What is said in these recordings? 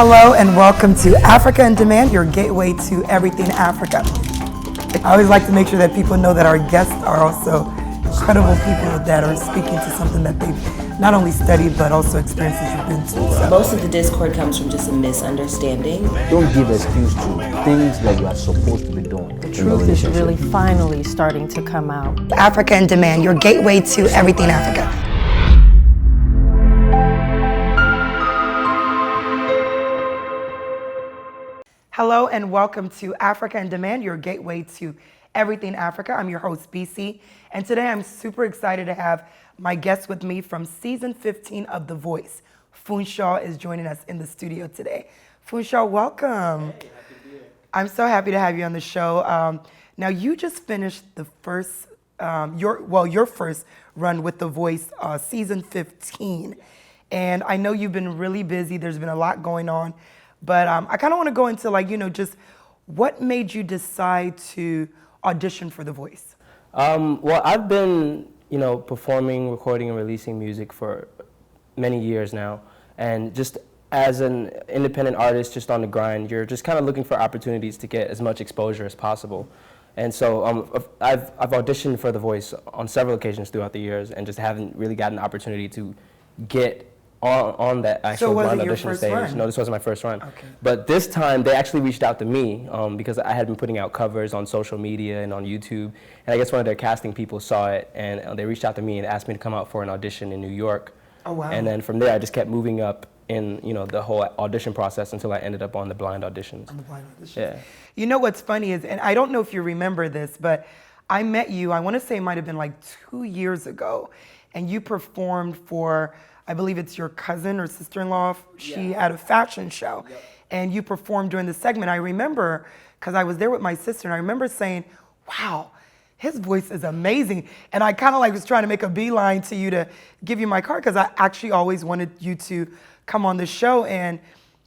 Hello and welcome to Africa in Demand, your gateway to everything Africa. I always like to make sure that people know that our guests are also incredible people that are speaking to something that they've not only studied but also experiences you've been to. So. Most of the discord comes from just a misunderstanding. Don't give excuse to things that you are supposed to be doing. The truth is really finally starting to come out. Africa in Demand, your gateway to everything Africa. Hello and welcome to Africa in Demand, your gateway to everything Africa. I'm your host, BC, and today I'm super excited to have my guest with me from season 15 of The Voice. Funsho is joining us in the studio today. Funsho, welcome. Hey, happy to be here. I'm so happy to have you on the show. Now you just finished the first, your first run with The Voice, season 15, and I know you've been really busy. There's been a lot going on. But I kind of want to go into just what made you decide to audition for The Voice? Well, I've been, performing, recording, and releasing music for many years now. And just as an independent artist, just on the grind, you're just kind of looking for opportunities to get as much exposure as possible. And so I've auditioned for The Voice on several occasions throughout the years and just haven't really gotten the opportunity to get on that actual blind audition stage. Run? No, this wasn't my first run. Okay. But this time, they actually reached out to me because I had been putting out covers on social media and on YouTube. And I guess one of their casting people saw it, and they reached out to me and asked me to come out for an audition in New York. Oh, wow. And then from there, I just kept moving up in the whole audition process until I ended up on the blind auditions. On the blind auditions. Yeah. You know what's funny is, and I don't know if you remember this, but I met you, I want to say it might have been like 2 years ago, and you performed for, I believe it's your cousin or sister-in-law. She had a fashion show, and you performed during the segment. I remember, because I was there with my sister, and I remember saying, wow, his voice is amazing. And I kind of was trying to make a beeline to you to give you my card, because I actually always wanted you to come on the show. And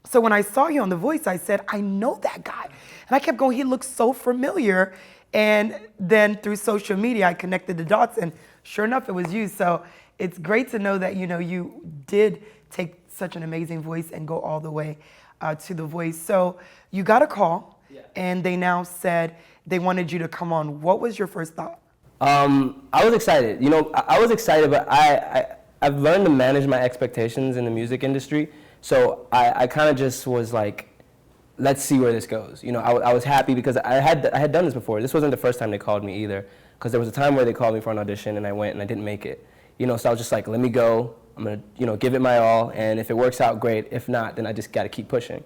so when I saw you on The Voice, I said, I know that guy. And I kept going, he looks so familiar. And then through social media, I connected the dots, and sure enough, it was you. So it's great to know that, you did take such an amazing voice and go all the way to The Voice. So you got a call, and they now said they wanted you to come on. What was your first thought? I was excited. I was excited, but I've learned to manage my expectations in the music industry. So I kind of just was like, let's see where this goes. I was happy because I had done this before. This wasn't the first time they called me either, because there was a time where they called me for an audition, and I went and I didn't make it. So I was just like, let me go. I'm gonna, give it my all, and if it works out, great. If not, then I just got to keep pushing.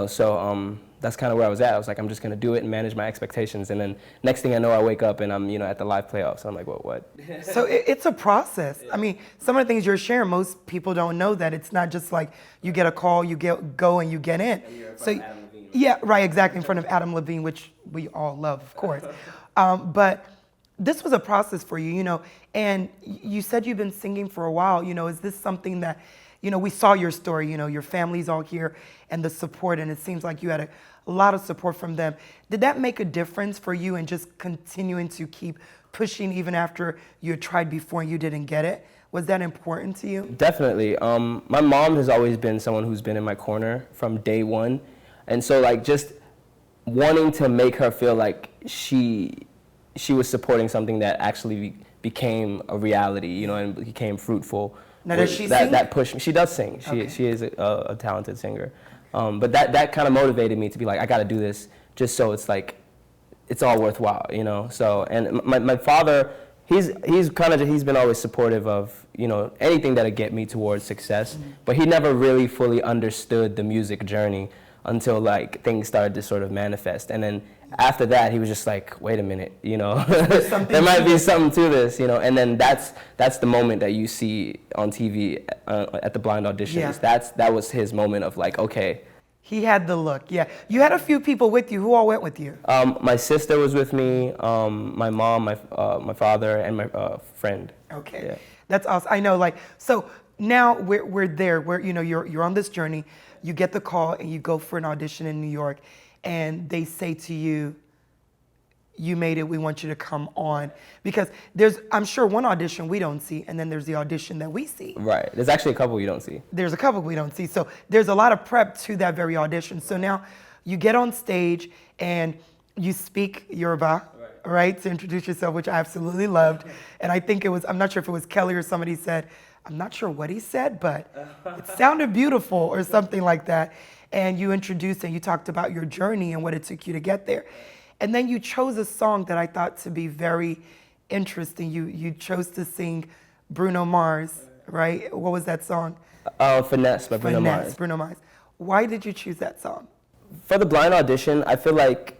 So that's kind of where I was at. I was like, I'm just gonna do it and manage my expectations, and then next thing I know, I wake up and I'm, at the live playoffs. I'm like, what? So it's a process. I mean, some of the things you're sharing, most people don't know that it's not just like you get a call, you go and you get in. And you're in front So of Adam Levine. yeah, right, exactly, in front of Adam Levine, which we all love, of course. But this was a process for you, and you said you've been singing for a while. Is this something that, we saw your story, your family's all here and the support, and it seems like you had a lot of support from them. Did that make a difference for you in just continuing to keep pushing even after you had tried before and you didn't get it? Was that important to you? Definitely. My mom has always been someone who's been in my corner from day one. And so just wanting to make her feel like she was supporting something that actually became a reality, and became fruitful. Now, does she sing? That pushed me. She does sing. She is a talented singer. But that kind of motivated me to be like, I got to do this just so it's like, it's all worthwhile, So, and my father, he's been always supportive of, anything that'll get me towards success. Mm-hmm. But he never really fully understood the music journey until things started to sort of manifest. And then after that, he was just like, wait a minute, there might be something to this, and then that's the moment that you see on TV at the blind auditions. Yeah. That was his moment of like, okay. He had the look, yeah. You had a few people with you. Who all went with you? My sister was with me, my mom, my father, and my friend. Okay, yeah. That's awesome. I know, so now we're there. Where you're on this journey. You get the call and you go for an audition in New York, and they say to you, you made it, we want you to come on. Because I'm sure one audition we don't see, and then there's the audition that we see. Right. There's actually a couple you don't see. There's a couple we don't see. So there's a lot of prep to that very audition. So now you get on stage and you speak Yoruba, right, to introduce yourself, which I absolutely loved. And I think I'm not sure if it was Kelly or somebody said, I'm not sure what he said, but it sounded beautiful or something like that. And you introduced and you talked about your journey and what it took you to get there. And then you chose a song that I thought to be very interesting. You chose to sing Bruno Mars, right? What was that song? Finesse by Bruno Mars. Bruno Mars. Why did you choose that song? For the blind audition, I feel like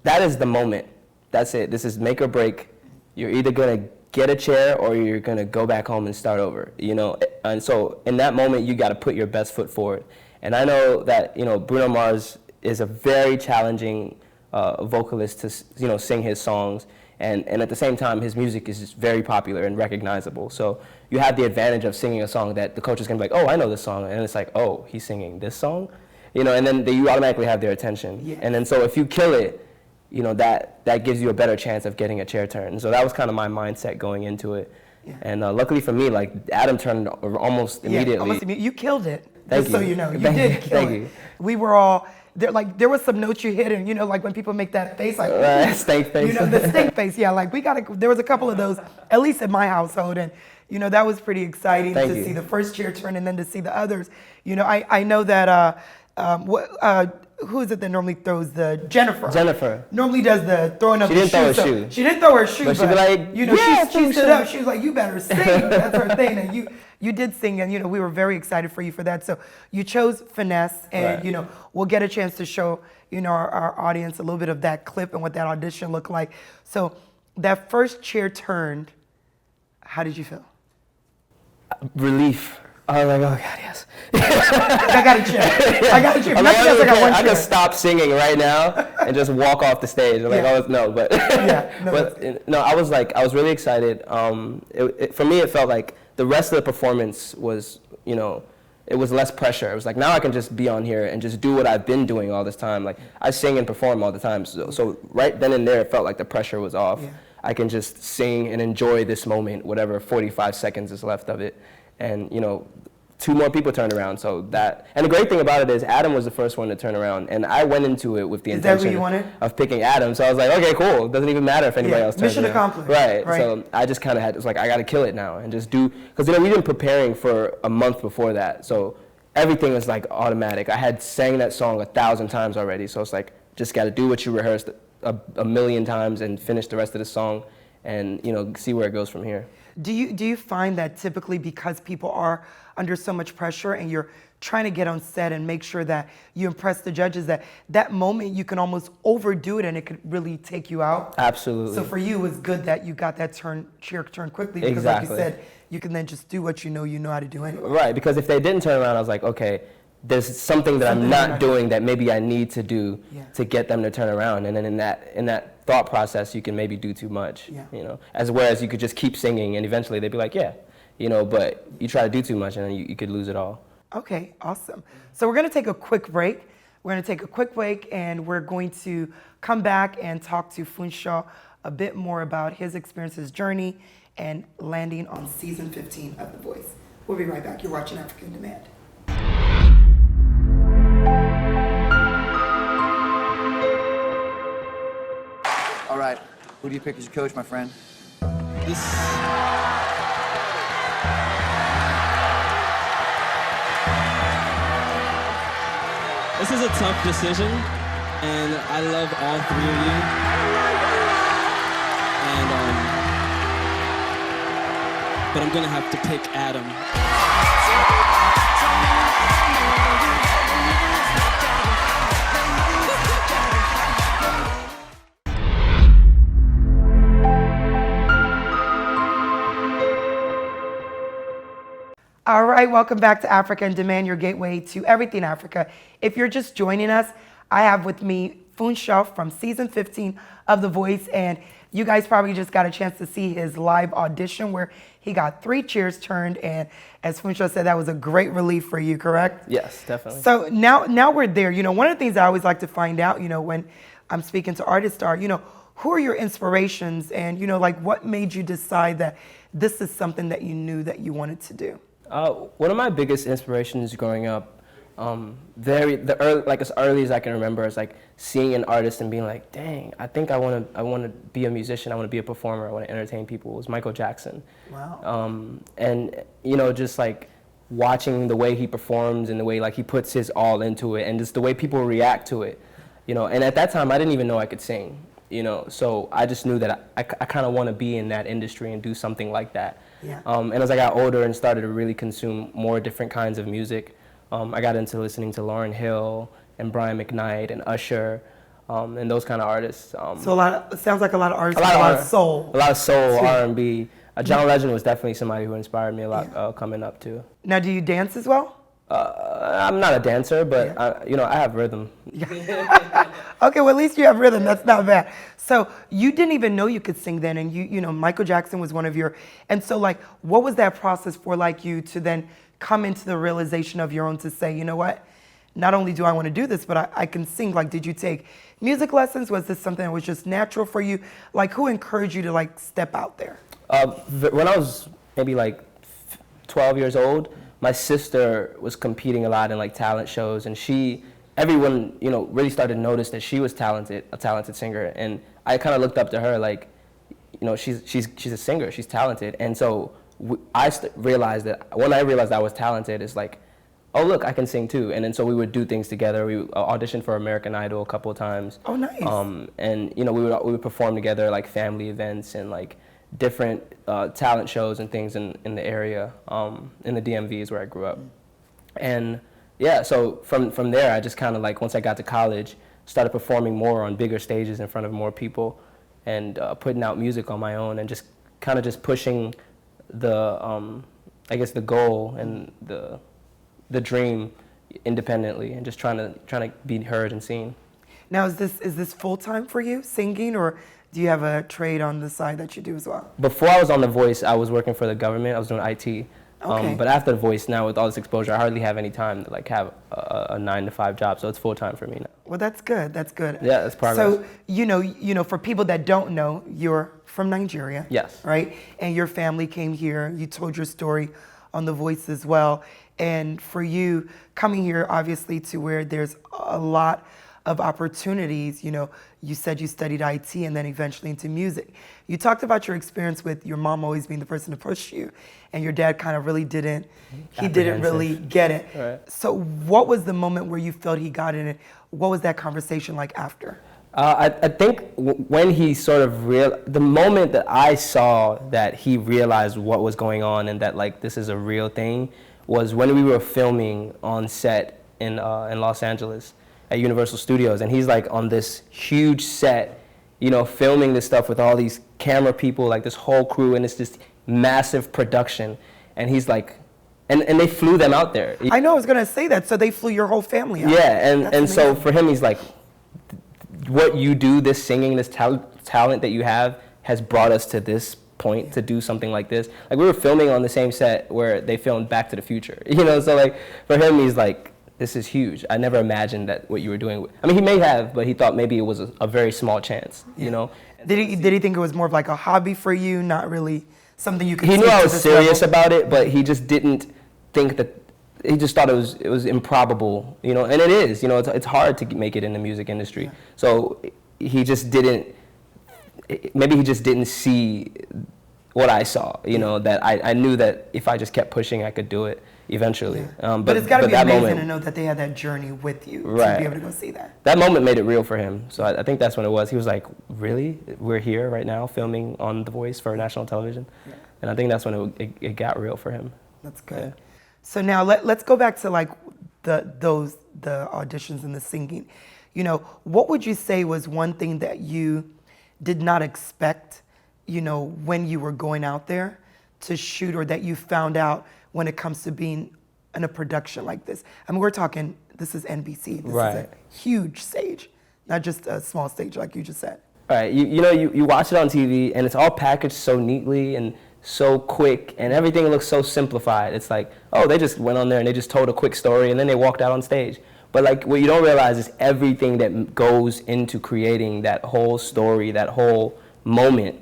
that is the moment. That's it. This is make or break. You're either going to get a chair or you're going to go back home and start over, you know? And so in that moment, you got to put your best foot forward. And I know that, you know, Bruno Mars is a very challenging vocalist to, you know, sing his songs. And at the same time, his music is just very popular and recognizable. So you have the advantage of singing a song that the coach is going to be like, oh, I know this song. And it's like, oh, he's singing this song? You know, and then you automatically have their attention. Yes. And then so if you kill it, you know, that gives you a better chance of getting a chair turn. So that was kind of my mindset going into it. Yeah. And luckily for me, like, Adam turned almost immediately. Yeah, almost immediately. You killed it. Thank just you. So you know, you did kill it. We were all, there was some notes you hit, and, you know, like when people make that face, like, stink face. You know, the stink face. Yeah, like there was a couple of those, at least in my household. And, you know, that was pretty exciting to see the first chair turn and then to see the others. You know, I know that, who is it that normally throws Jennifer? Jennifer. Normally does the throwing up the shoe. She didn't throw her shoe. She didn't throw her shoe, but she'd be like, you know, yeah, she stood up. She was like, you better sing. That's her thing. And you did sing, and, you know, we were very excited for you for that. So you chose Finesse, and, you know, we'll get a chance to show, you know, our audience a little bit of that clip and what that audition looked like. So that first chair turned, how did you feel? Relief. I was like, oh God, yes. I got a chair. I got a chair. Nothing else, I got one chair. I could stop singing right now and just walk off the stage. I'm like, oh no, but no, I was really excited. For me, it felt like the rest of the performance was, you know, it was less pressure. It was like, now I can just be on here and just do what I've been doing all this time. Like, I sing and perform all the time. So right then and there, it felt like the pressure was off. Yeah. I can just sing and enjoy this moment, whatever 45 seconds is left of it. And, you know, 2 more people turned around, so that, and the great thing about it is Adam was the first one to turn around, and I went into it with the intention of picking Adam, so I was like, okay, cool, it doesn't even matter if anybody else turns around. Mission accomplished. Right, so I just kind of it was like, I got to kill it now, and just do, because, you know, we've been preparing for a month before that, so everything was like automatic. I had sang that song 1,000 times already, so it's like, just got to do what you rehearsed a million times and finish the rest of the song, and, you know, see where it goes from here. Do you find that typically because people are under so much pressure and you're trying to get on set and make sure that you impress the judges, that moment you can almost overdo it and it could really take you out? Absolutely. So for you, it was good that you got that chair turn quickly because like you said, you can then just do what you know how to do anyway. Right, because if they didn't turn around, I was like, okay, there's something that I'm not doing that maybe I need to do to get them to turn around. And then in that thought process, you can maybe do too much, you know, whereas you could just keep singing and eventually they'd be like, yeah, you know, but you try to do too much and then you could lose it all. Okay, awesome. So we're going to take a quick break. We're going to take a quick break and we're going to come back and talk to Funsho a bit more about his experience, his journey, and landing on season 15 of The Voice. We'll be right back. You're watching Africa in Demand. All right, who do you pick as your coach, my friend? This is a tough decision, and I love all 3 of you. But I'm gonna have to pick Adam. All right, welcome back to Africa in Demand, your gateway to everything Africa. If you're just joining us, I have with me Funsho from season 15 of The Voice, and you guys probably just got a chance to see his live audition where he got 3 chairs turned, and as Funsho said, that was a great relief for you, correct? Yes, definitely. So now we're there. You know, one of the things I always like to find out, you know, when I'm speaking to artists are, you know, who are your inspirations, and like what made you decide that this is something that you knew that you wanted to do? One of my biggest inspirations growing up, as early as I can remember, is like seeing an artist and being like, dang, I think I want to be a musician, I want to be a performer, I want to entertain people. It was Michael Jackson. Wow. And just like watching the way he performs and the way like he puts his all into it and just the way people react to it, and at that time I didn't even know I could sing, so I just knew that I kind of want to be in that industry and do something like that. Yeah. And as I got older and started to really consume more different kinds of music, I got into listening to Lauryn Hill and Brian McKnight and Usher, and those kind of artists. So it sounds like a lot of artists, a lot of soul. A lot of soul, R&B. John Legend was definitely somebody who inspired me a lot coming up too. Now, do you dance as well? I'm not a dancer, but I have rhythm. Okay, well at least you have rhythm. That's not bad. So you didn't even know you could sing then, and Michael Jackson was one of your. And so like, what was that process for like you to then come into the realization of your own to say, you know what? Not only do I want to do this, but I can sing. Like, did you take music lessons? Was this something that was just natural for you? Like, who encouraged you to like step out there? When I was maybe like 12 years old, my sister was competing a lot in like talent shows, and everyone really started to notice that she was a talented singer, and I kind of looked up to her like, she's a singer, she's talented, and so I realized that when I realized I was talented, it's like, oh look, I can sing too, and then so we would do things together. We auditioned for American Idol a couple of times. Oh, nice. And we would perform together like family events and like different talent shows and things in the area, in the DMV is where I grew up. And yeah, so from there, I just kind of like, once I got to college, started performing more on bigger stages in front of more people and putting out music on my own and just kind of just pushing the, I guess the goal and the dream independently and just trying to be heard and seen. Now, is this full time for you, singing, or do you have a trade on the side that you do as well? Before I was on The Voice, I was working for the government. I was doing IT. Okay. But after The Voice, now with all this exposure, I hardly have any time to like have a 9-to-5 job. So it's full time for me now. Well, that's good. That's good. Yeah, that's progress. So for people that don't know, you're from Nigeria. Yes. Right. And your family came here. You told your story on The Voice as well. And for you coming here, obviously, to where there's a lot of opportunities, you said you studied IT and then eventually into music. You talked about your experience with your mom always being the person to push you, and your dad kind of really didn't really get it. Right. So what was the moment where you felt he got in it? What was that conversation like after? I think when he sort of the moment that I saw that he realized what was going on and that like this is a real thing was when we were filming on set in Los Angeles at Universal Studios, and he's like on this huge set, filming this stuff with all these camera people, like this whole crew, and it's this massive production, and he's like, and they flew them out there. I know, I was gonna say that, so they flew your whole family out. Yeah, and so for him, he's like, what you do, this singing, this talent that you have has brought us to this point to do something like this. Like we were filming on the same set where they filmed Back to the Future, so like for him, he's like, this is huge. I never imagined that what you were doing. I mean, he may have, but he thought maybe it was a very small chance, Did he think it was more of like a hobby for you, not really something you could? He knew I was serious about it, but he just didn't think that. He just thought it was improbable, and it is. It's hard to make it in the music industry. Yeah. So he just didn't. Maybe he just didn't see what I saw. That I knew that if I just kept pushing, I could do it eventually. Yeah. But it's got to be amazing to know that they had that journey with you to be able to go see that. That moment made it real for him. So I think that's when it was. He was like, really? We're here right now filming on The Voice for national television? Yeah. And I think that's when it got real for him. That's good. Yeah. So now let's go back to like the auditions and the singing. What would you say was one thing that you did not expect, when you were going out there to shoot, or that you found out when it comes to being in a production like this? I mean, we're talking, this is NBC. This is a huge stage, not just a small stage like you just said. Right. You watch it on TV and it's all packaged so neatly and so quick, and everything looks so simplified. It's like, oh, they just went on there and they just told a quick story and then they walked out on stage. But like what you don't realize is everything that goes into creating that whole story, that whole moment.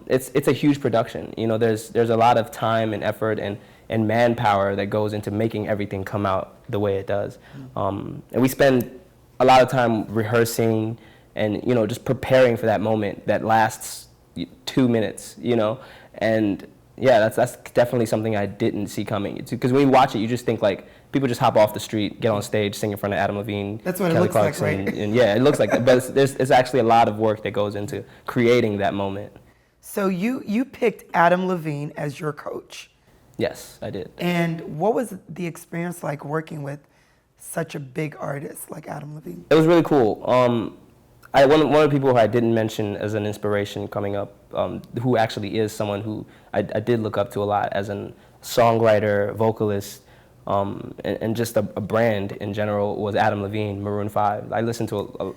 It's a huge production. You know, there's a lot of time and effort and manpower that goes into making everything come out the way it does. And we spend a lot of time rehearsing and, you know, just preparing for that moment that lasts 2 minutes, you know. And yeah, that's definitely something I didn't see coming. Because when you watch it, you just think like people just hop off the street, get on stage, sing in front of Adam Levine, That's what it Kelly looks like, Clarkson, right? and yeah, it looks like that. But it's actually a lot of work that goes into creating that moment. So you picked Adam Levine as your coach. Yes, I did. And what was the experience like working with such a big artist like Adam Levine? It was really cool. One of the people who I didn't mention as an inspiration coming up, who actually is someone who I did look up to a lot as a songwriter, vocalist, and just a brand in general, was Adam Levine, Maroon 5. I listened to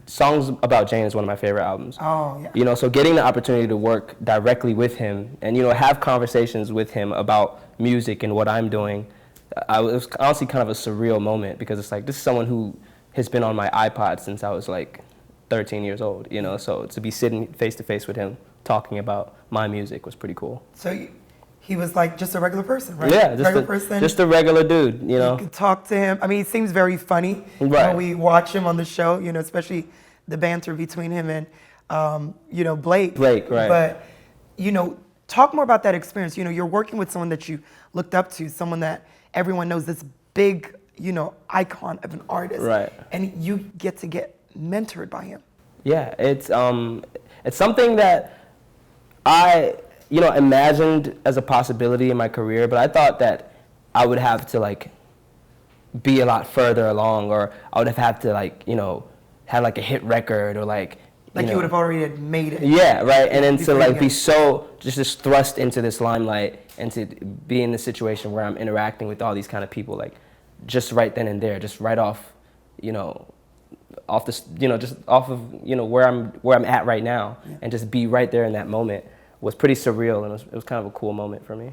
Songs About Jane is one of my favorite albums. Oh, yeah. You know, so getting the opportunity to work directly with him and, you know, have conversations with him about music and what I'm doing, it was honestly kind of a surreal moment, because it's like, this is someone who has been on my iPod since I was like 13 years old, you know, so to be sitting face to face with him talking about my music was pretty cool. So he was like just a regular person, right? Yeah, just a regular dude, you know. You could talk to him. I mean, he seems very funny Right. when we watch him on the show, you know, especially the banter between him and, you know, Blake. Blake, right. But, you know, talk more about that experience. You know, you're working with someone that you looked up to, someone that everyone knows, this big, you know, icon of an artist. Right. And you get to get mentored by him. Yeah, it's something that I, you know, imagined as a possibility in my career, but I thought that I would have to like be a lot further along, or I would have had to like, you know, have like a hit record, or like Like you know, would have already had made it. yeah, right. And then to before you like get be it. so just thrust into this limelight, and to be in the situation where I'm interacting with all these kind of people, like just right then and there, just right off, you know, off this, you know, just off of, you know, where I'm at right now, and just be right there in that moment was pretty surreal, and it was kind of a cool moment for me.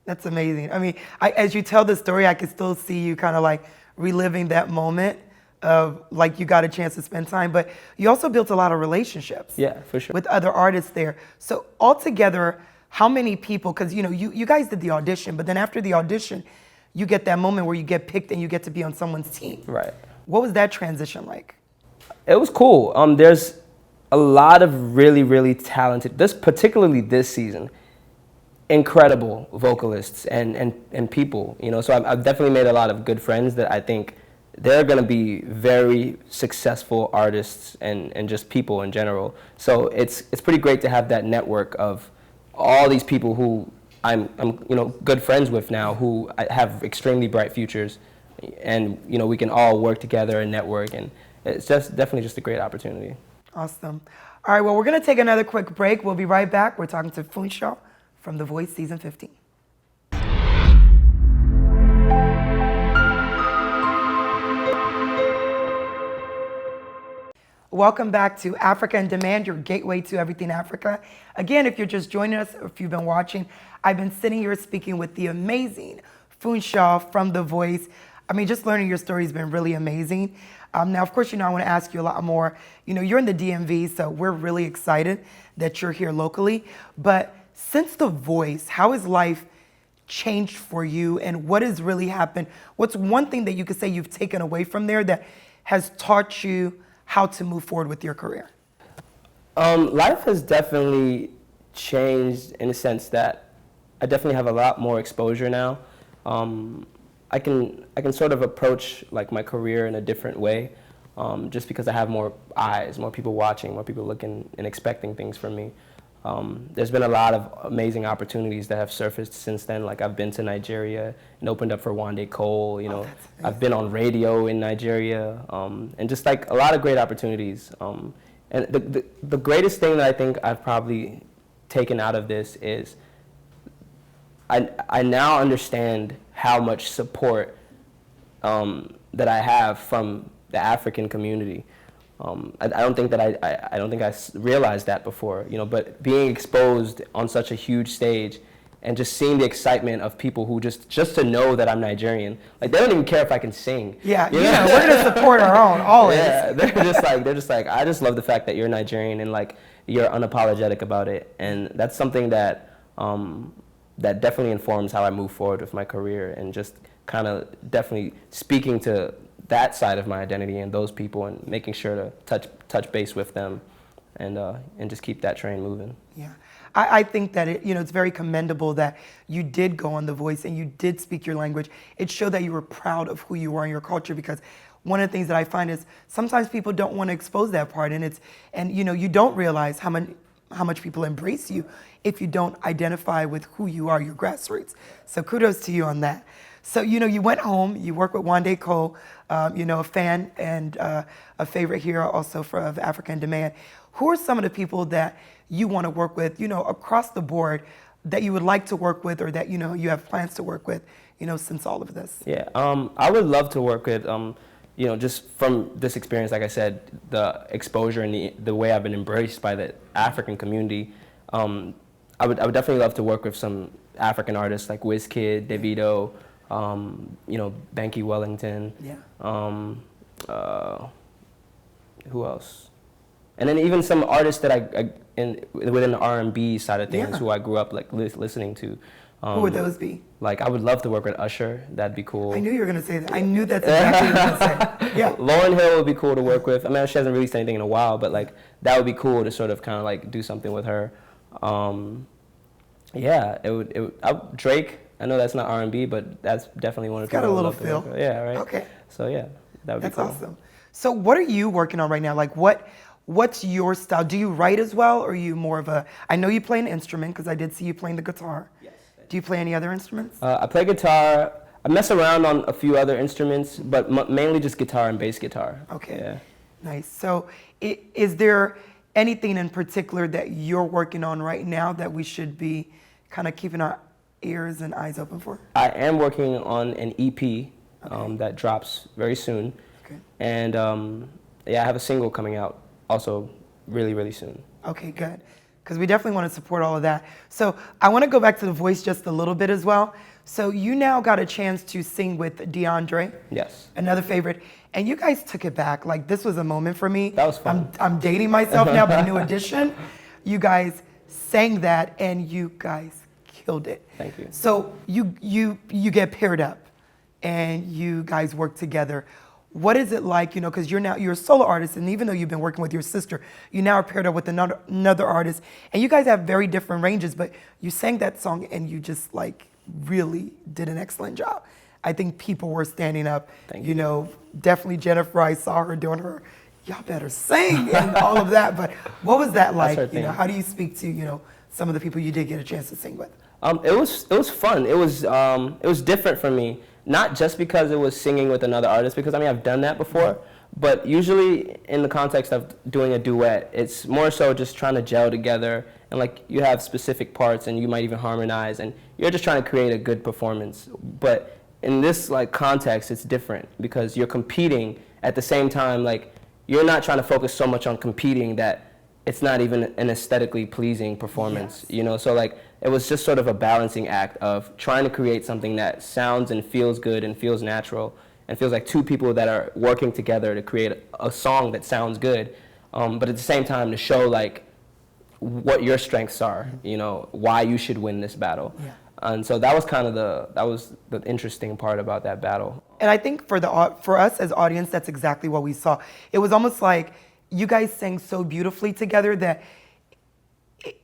That's amazing. I mean, as you tell the story, I can still see you kind of like reliving that moment of like you got a chance to spend time, but you also built a lot of relationships. Yeah, for sure. With other artists there. So altogether, how many people, because you know, you guys did the audition, but then after the audition, you get that moment where you get picked and you get to be on someone's team. Right. What was that transition like? It was cool. There's a lot of really, really talented, particularly this season, incredible vocalists and people, you know, so I've definitely made a lot of good friends that I think they're going to be very successful artists and just people in general. So it's pretty great to have that network of all these people who I'm you know, good friends with now, who have extremely bright futures, and you know, we can all work together and network, and it's just definitely just a great opportunity. Awesome. All right, well, we're going to take another quick break. We'll be right back. We're talking to Funsho from The Voice Season 15. Welcome back to Africa in Demand, your gateway to everything Africa. Again, if you're just joining us, or if you've been watching, I've been sitting here speaking with the amazing Funsho from The Voice. I mean, just learning your story has been really amazing. Now, of course, you know, I want to ask you a lot more. You know, you're in the DMV, so we're really excited that you're here locally. But since The Voice, how has life changed for you, and what has really happened? What's one thing that you could say you've taken away from there that has taught you how to move forward with your career? Life has definitely changed in the sense that I definitely have a lot more exposure now. I can sort of approach like my career in a different way, just because I have more eyes, more people watching, more people looking and expecting things from me. There's been a lot of amazing opportunities that have surfaced since then. Like I've been to Nigeria and opened up for Wande Cole. You know, I've been on radio in Nigeria, and just like a lot of great opportunities. And the greatest thing that I think I've probably taken out of this is I now understand how much support that I have from the African community. I don't think that I realized that before, you know. But being exposed on such a huge stage and just seeing the excitement of people who just to know that I'm Nigerian. Like, they don't even care if I can sing. Yeah, we're gonna support our own, always. Yeah, they're just like, I just love the fact that you're Nigerian and like you're unapologetic about it, and that's something that that definitely informs how I move forward with my career, and just kind of definitely speaking to that side of my identity and those people, and making sure to touch base with them, and just keep that train moving. Yeah. I think that it's very commendable that you did go on The Voice and you did speak your language. It showed that you were proud of who you are and your culture, because one of the things that I find is sometimes people don't want to expose that part, and you don't realize how much people embrace you if you don't identify with who you are, your grassroots. So kudos to you on that. So you went home, you worked with Wande Cole, a fan and a favorite here also of Africa in Demand. Who are some of the people that you want to work with, across the board, that you would like to work with, or that you have plans to work with, since all of this? Yeah, I would love to work with, just from this experience, like I said, the exposure and the way I've been embraced by the African community. I would definitely love to work with some African artists like Wizkid, Davido, Banky Wellington. Yeah. Who else? And then even some artists that within the R&B side of things, Yeah. who I grew up like listening to. Who would those be? Like, I would love to work with Usher. That'd be cool. I knew you were going to say that. I knew that's exactly what you were going to say. Yeah. Lauryn Hill would be cool to work with. I mean, she hasn't released anything in a while, but like that would be cool to sort of kind of like do something with her. Yeah, it would. Drake. I know that's not R&B, but that's definitely one of the Got people a I would little love to feel. work with. Yeah, right. Okay. So yeah, that would That's be cool. awesome. So what are you working on right now? Like what's your style? Do you write as well, or are you more of I know you play an instrument, because I did see you playing the guitar. Yes. Do you play any other instruments? I play guitar. I mess around on a few other instruments, but mainly just guitar and bass guitar. Okay. Yeah. Nice. So is there anything in particular that you're working on right now that we should be kind of keeping our ears and eyes open for? I am working on an EP that drops very soon. Okay. And I have a single coming out also really, really soon. Okay, good. Because we definitely want to support all of that. So I want to go back to The Voice just a little bit as well. So you now got a chance to sing with DeAndre. Yes. Another favorite. And you guys took it back. Like, this was a moment for me. That was fun. I'm dating myself now, but New Edition. You guys sang that, and you guys killed it. Thank you. So you get paired up, and you guys work together. What is it like, because you're a solo artist, and even though you've been working with your sister, you now are paired up with another artist, and you guys have very different ranges, but you sang that song, and you just really did an excellent job. I think people were standing up. Thank you. Definitely Jennifer, I saw her doing her, y'all better sing, and all of that, but what was that like? That's her thing. How do you speak to, some of the people you did get a chance to sing with? It was fun. It was different for me. Not just because it was singing with another artist, because I've done that before, but usually in the context of doing a duet, it's more so just trying to gel together, and you have specific parts and you might even harmonize, and you're just trying to create a good performance. But in this context, it's different because you're competing at the same time. You're not trying to focus so much on competing that it's not even an aesthetically pleasing performance. Yes. So it was just sort of a balancing act of trying to create something that sounds and feels good and feels natural and feels like two people that are working together to create a song that sounds good, but at the same time to show what your strengths are, why you should win this battle. Yeah. And so that was kind of the interesting part about that battle. And I think for us as audience, that's exactly what we saw. It was almost like you guys sang so beautifully together that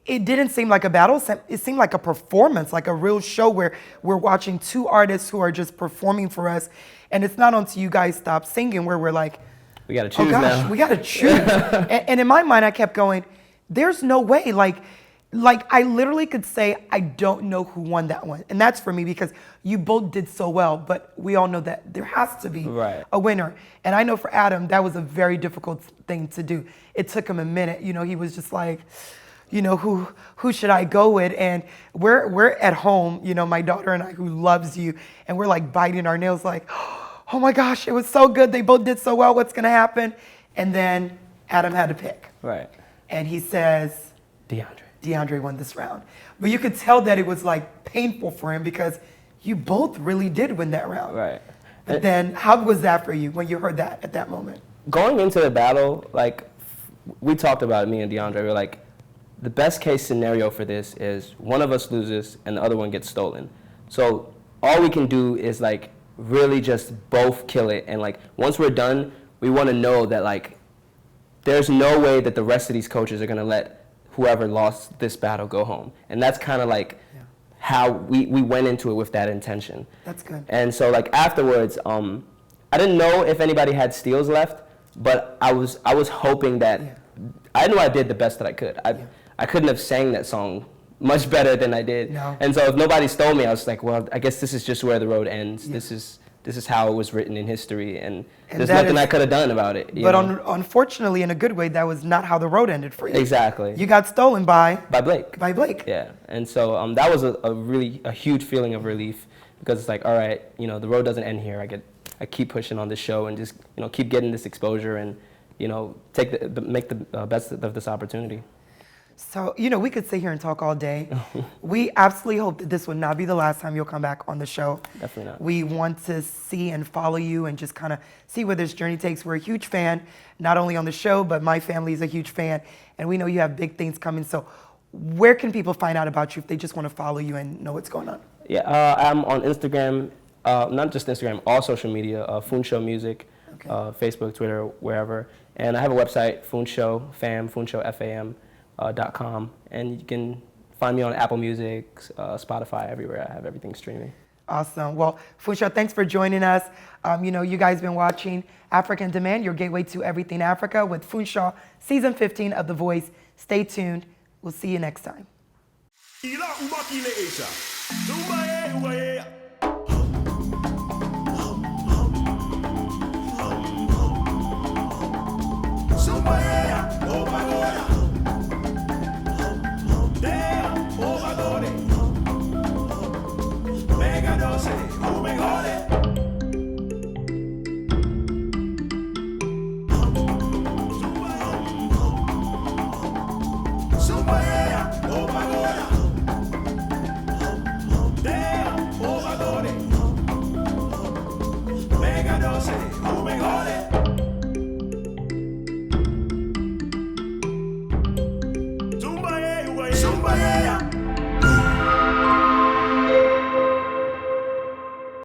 it didn't seem like a battle. It seemed like a performance, like a real show where we're watching two artists who are just performing for us. And it's not until you guys stop singing where we're like, we got to choose oh gosh, now. we got to choose. and in my mind, I kept going, there's no way. I literally could say, I don't know who won that one. And that's for me because you both did so well, but we all know that there has to be Right. a winner. And I know for Adam, that was a very difficult thing to do. It took him a minute. He was just like, who should I go with? And we're at home, my daughter and I, who loves you, and we're biting our nails oh my gosh, it was so good. They both did so well. What's going to happen? And then Adam had to pick. Right. And he says, DeAndre. DeAndre won this round. But you could tell that it was painful for him because you both really did win that round. Right. But then, how was that for you when you heard that at that moment? Going into the battle, like, we talked about it, me and DeAndre, we were like, the best case scenario for this is one of us loses and the other one gets stolen. So all we can do is like really just both kill it. And like once we're done, we want to know that like there's no way that the rest of these coaches are going to let whoever lost this battle go home. And that's kind of like how we went into it with that intention. That's good. And so like afterwards, I didn't know if anybody had steals left, but I was hoping that I knew I did the best that I could. I couldn't have sang that song much better than I did. No. And so if nobody stole me, I was like, well, I guess this is just where the road ends. Yeah. This is how it was written in history, and there's nothing I could have done about it. But unfortunately, in a good way, that was not how the road ended for you. Exactly. You got stolen by Blake. By Blake. Yeah. And so that was a huge feeling of relief, because it's like, all right, the road doesn't end here. I keep pushing on this show and just keep getting this exposure and make the best of this opportunity. So, we could sit here and talk all day. We absolutely hope that this would not be the last time you'll come back on the show. Definitely not. We want to see and follow you and just kind of see where this journey takes. We're a huge fan, not only on the show, but my family is a huge fan. And we know you have big things coming. So where can people find out about you if they just want to follow you and know what's going on? Yeah, I'm on Instagram, not just Instagram, all social media, Funsho Music, Facebook, Twitter, wherever. And I have a website, Funsho, FAM.com, and you can find me on Apple Music, Spotify, everywhere. I have everything streaming. Awesome. Well, Funsho, thanks for joining us. You guys been watching African Demand, your gateway to everything Africa with Funsho, season 15 of The Voice. Stay tuned. We'll see you next time. Zumba, yeah.